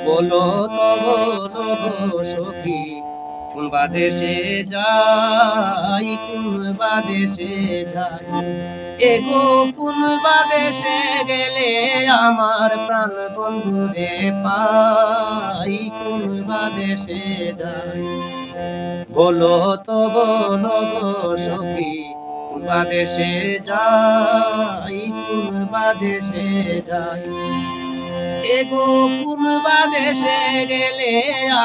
বলো তো বলো গো সখী, কোন বা দেশে যাই, কোন বা দেশে যাই। এগো কোন বা দেশে গেলে আমার প্রাণ বন্ধুরে পাই, কোন বা দেশে যাই। বলো তো বলো গো সখী, কোন বা দেশে যাই, কোন বা দেশে যাই। এগো কোন বা দেশে গেলে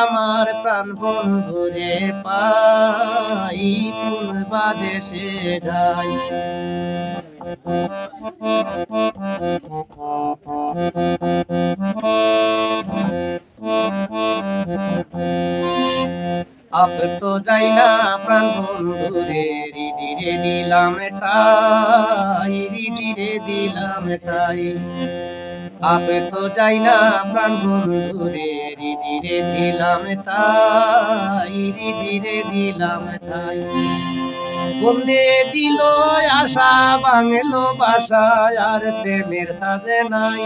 আমার প্রাণ বন্ধুরে পাই, কোন বা দেশে যাই। আপ তো যাই না প্রাণ বন্ধুরে, হৃদিরে দিলাম ঠাই, হৃদিরে দিলাম ঠাই। আপে তো যাই না প্রাণ বন্ধুরে, হৃদিরে দিলাম ঠাই, হৃদিরে দিলাম ঠাই। বন্দে দিল আশা, বাংলো বাসায় আর প্রেমের কাজে নাই।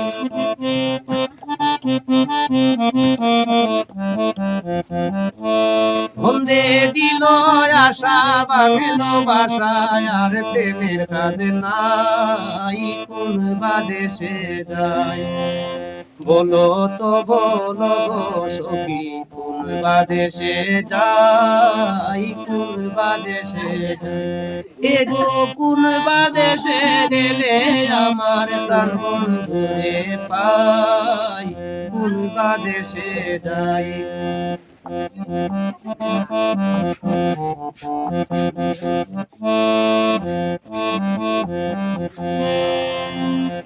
বন্দে দিল আশা, বাংলো বাসায় আর প্রেমের কাজে নাই, কোন বা দেশে যাই। বলো তো বলো গো সখী, কোন বা দেশে যাই, কোন বা দেশে যাই। এগো কোন বা দেশে গেলে আমার প্রাণ বন্ধুরে পাই, কোন বা দেশে যাই।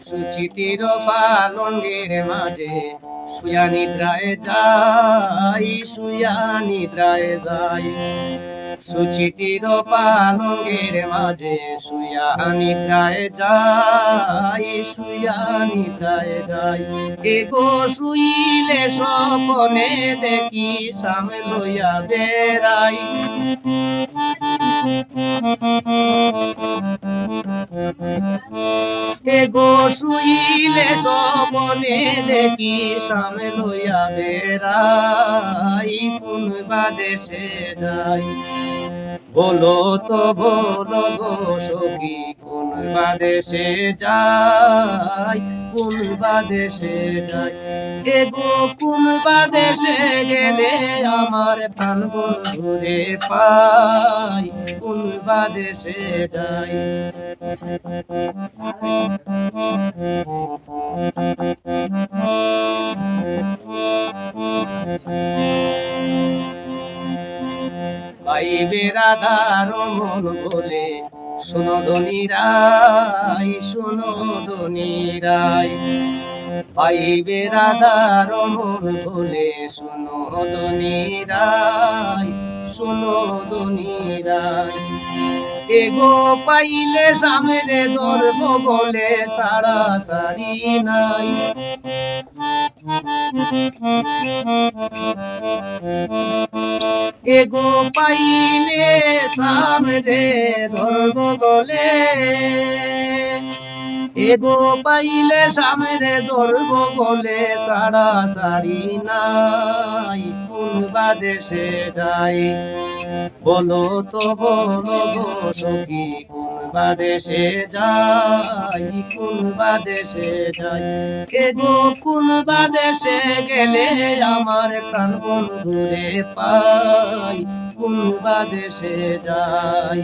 সুচিতির পালঙ্গের মাঝে শুয়া নিদ্রায় যাই, শুয়া নিদ্রায় যাই। সুচিতির পালঙ্গের মাঝে শুয়া নিদ্রায় যাই, শুয়া নিদ্রায় যাই। এগো শুইলে স্বপনে দেখি সামনে লইয়া বেড়াই। এগো শুইলে স্বপনে দেখি সামনে লইয়া বেড়াই, কোন বা দেশে যাই। বলো তো বলো গো সখী, কোন বা দেশে যাই, কোন বা দেশে যাই। এগো কোন বা দেশে গেলে আমার প্রাণ বন্ধুরে পাই, কোন বা দেশে যাই। পাইবে রাধার মন বলে, শোনো ধনীরাই, শোনো ধনীরাই। পাইবে রাধার মন বলে, শোনো ধনীরাই, শোনো ধনীরাই। এগো পাইলে সামনে ধরব বলে সারা সারি নাই। এগো পাইলে সামনে ধরব বলে, এগো পাইলে সামনে ধরব বলে সারা সারি নাই, কোন বা দেশে যাই। বলো তো বলো গো সখী, কোন বা দেশে যাই, কোন বা দেশে যাই। এগো কোন বা দেশে গেলে আমার প্রাণ বন্ধুরে পাই, কোন বা দেশে যাই।